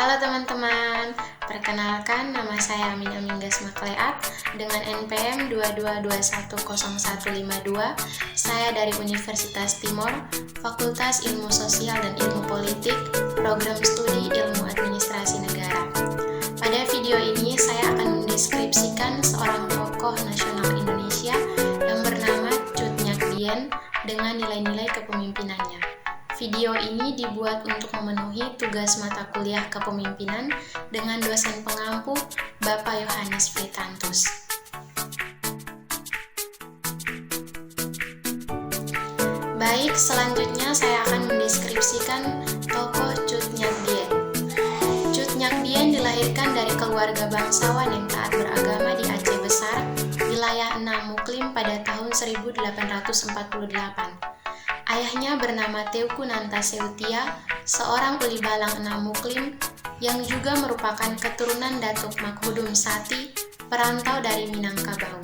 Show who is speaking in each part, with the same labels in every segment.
Speaker 1: Halo teman-teman, perkenalkan nama saya Amin Aminggas Makleat dengan NPM 222100152. Saya dari Universitas Timor, Fakultas Ilmu Sosial dan Ilmu Politik, Program Studi Ilmu Administrasi Negara. Pada video ini saya akan mendeskripsikan seorang tokoh nasional Indonesia yang bernama Cut Nyak Dien dengan nilai-nilai kepemimpinannya. Video ini dibuat untuk memenuhi tugas mata kuliah kepemimpinan dengan dosen pengampu Bapak Yohanes Fritantus. Baik, selanjutnya saya akan mendeskripsikan tokoh Cut Nyak Dien. Cut Nyak Dien dilahirkan dari keluarga bangsawan yang taat beragama di Aceh Besar, wilayah Enam Muklim pada tahun 1848. Ayahnya bernama Teuku Nanta Seutia, seorang uli balang Enam Muklim yang juga merupakan keturunan Datuk Makhudum Sati, perantau dari Minangkabau.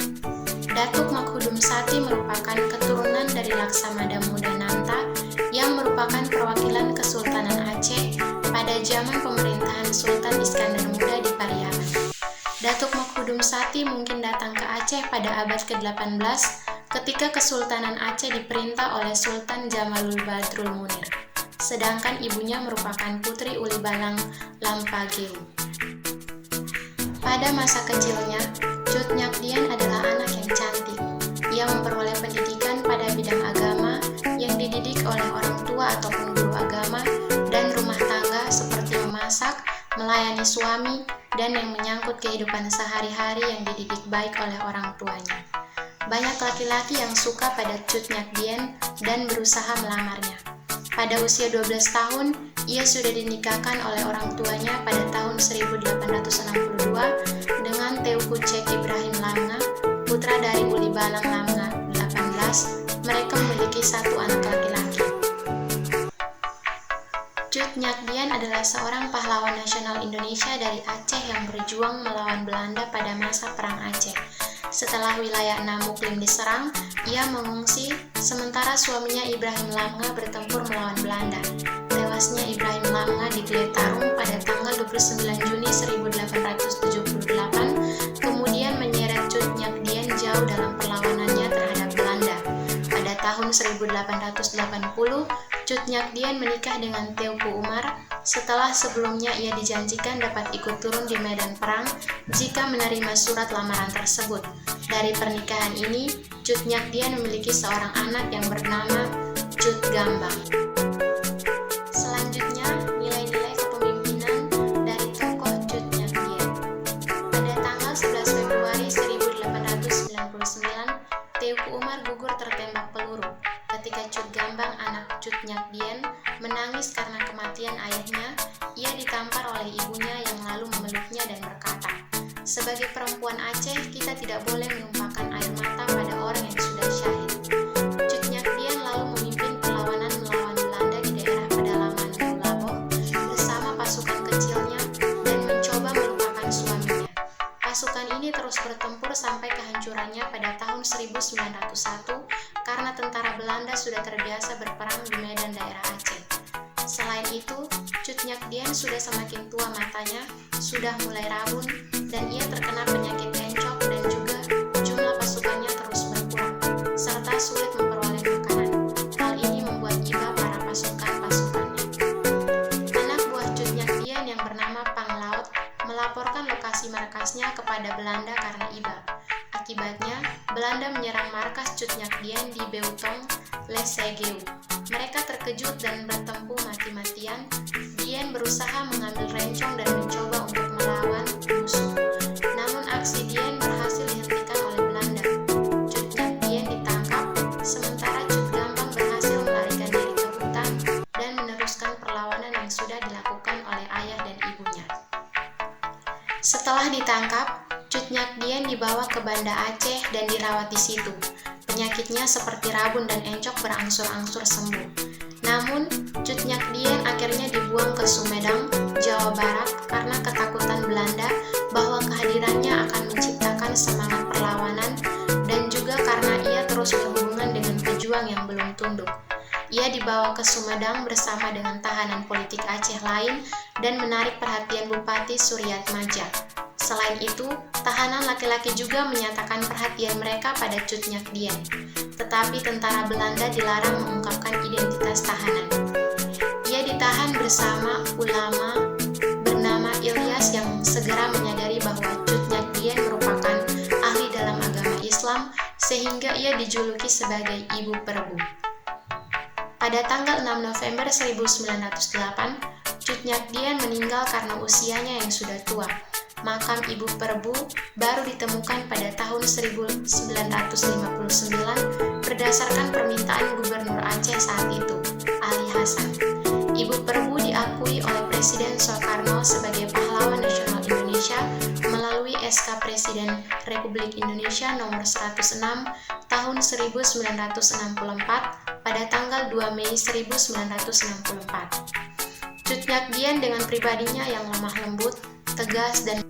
Speaker 1: Datuk Makhudum Sati merupakan keturunan dari Laksamada Muda Nanta yang merupakan perwakilan Kesultanan Aceh pada zaman pemerintahan Sultan Iskandar Muda di Pariaman. Datuk Makhudum Sati mungkin datang ke Aceh pada abad ke-18 ketika Kesultanan Aceh diperintah oleh Sultan Jamalul Badrul Munir, sedangkan ibunya merupakan putri uli balang Lampageu. Pada masa kecilnya, Cut Nyak Dien adalah anak yang cantik. Ia memperoleh pendidikan pada bidang agama yang dididik oleh orang tua ataupun guru agama dan rumah tangga seperti memasak, melayani suami, dan yang menyangkut kehidupan sehari-hari yang dididik baik oleh orang tuanya. Banyak laki-laki yang suka pada Cut Nyak Dien dan berusaha melamarnya. Pada usia 12 tahun, ia sudah dinikahkan oleh orang tuanya pada tahun 1862 dengan Teuku Cek Ibrahim Lamnga, putra dari uli balang Lamnga 18. Mereka memiliki satu anak laki-laki. Cut Nyak Dien adalah seorang pahlawan nasional Indonesia dari Aceh yang berjuang melawan Belanda pada masa Perang Aceh. Setelah wilayah Enam Muklim diserang, ia mengungsi, sementara suaminya Ibrahim Lamnga bertempur melawan Belanda. Tewasnya Ibrahim Lamnga di Gletarung pada tanggal 29 Juni 1878, kemudian menyeret Cut Nyak Dien jauh dalam perlawanannya terhadap Belanda. Pada tahun 1880, Cut Nyak Dien menikah dengan Teuku Umar, setelah sebelumnya ia dijanjikan dapat ikut turun di medan perang jika menerima surat lamaran tersebut. Dari pernikahan ini, Cut Nyak Dien memiliki seorang anak yang bernama Cut Gambang. Selanjutnya, nilai-nilai kepemimpinan dari tokoh Cut Nyak Dien. Pada tanggal 11 Februari 1899, Teuku Umar gugur tertembak peluru. Ketika Cut Gambang, anak Cut Nyak Dien, menangis karena kematian ayahnya, ia ditampar oleh ibunya yang lalu memeluknya dan berkata, "Sebagai perempuan Aceh, kita tidak boleh menumpahkan air mata pada orang yang sudah syahid." Cut Nyak Dien lalu memimpin perlawanan melawan Belanda di daerah pedalaman Meulaboh bersama pasukan kecilnya dan mencoba melupakan suaminya. Pasukan ini terus bertempur sampai kehancurannya pada tahun 1901 karena tentara Belanda sudah terbiasa berperang di medan daerah Aceh. Selain itu, Cut Nyak Dien sudah semakin tua matanya, sudah mulai rabun, dan ia terkena penyakit encok dan juga jumlah pasukannya terus berkurang, serta sulit memperoleh makanan. Hal ini membuat iba para pasukannya. Anak buah Cut Nyak Dien yang bernama Pang Laut melaporkan lokasi markasnya kepada Belanda karena iba. Akibatnya, Belanda menyerang markas Cut Nyak Dien di Beutong, Lesegeu. Mereka terkejut dan bertempur mati-matian. Dien berusaha mengambil rencong dan mencoba untuk melawan musuh. Namun aksi Dien berhasil dihentikan oleh Belanda. Cut Nyak Dien ditangkap, sementara Cut Gambang berhasil melarikan diri ke hutan dan meneruskan perlawanan yang sudah dilakukan oleh ayah dan ibunya. Setelah ditangkap, Cut Nyak Dien dibawa ke Banda Aceh dan dirawat di situ. Penyakitnya seperti rabun dan encok berangsur-angsur sembuh. Namun, Cut Nyak Dien akhirnya dibuang ke Sumedang, Jawa Barat karena ketakutan Belanda bahwa kehadirannya akan menciptakan semangat perlawanan dan juga karena ia terus berhubungan dengan pejuang yang belum tunduk. Ia dibawa dibawa ke Sumedang bersama dengan tahanan politik Aceh lain dan menarik perhatian Bupati Suryatmaja. Selain itu, tahanan laki-laki juga menyatakan perhatian mereka pada Cut Nyak Dien. Tetapi tentara Belanda dilarang mengungkapkan identitas tahanan. Ia ditahan bersama ulama bernama Ilyas yang segera menyadari bahwa Cut Nyak Dien merupakan ahli dalam agama Islam, sehingga ia dijuluki sebagai Ibu Perbu. Pada tanggal 6 November 1908, Cut Nyak Dien meninggal karena usianya yang sudah tua. Makam Ibu Perbu baru ditemukan pada tahun 1959 berdasarkan permintaan Gubernur Aceh saat itu, Ali Hasan. Ibu Perbu diakui oleh Presiden Soekarno sebagai pahlawan nasional Indonesia melalui SK Presiden Republik Indonesia nomor 106 tahun 1964 pada tanggal 2 Mei 1964. Cut Nyak Dien dengan pribadinya yang lemah lembut, tegas dan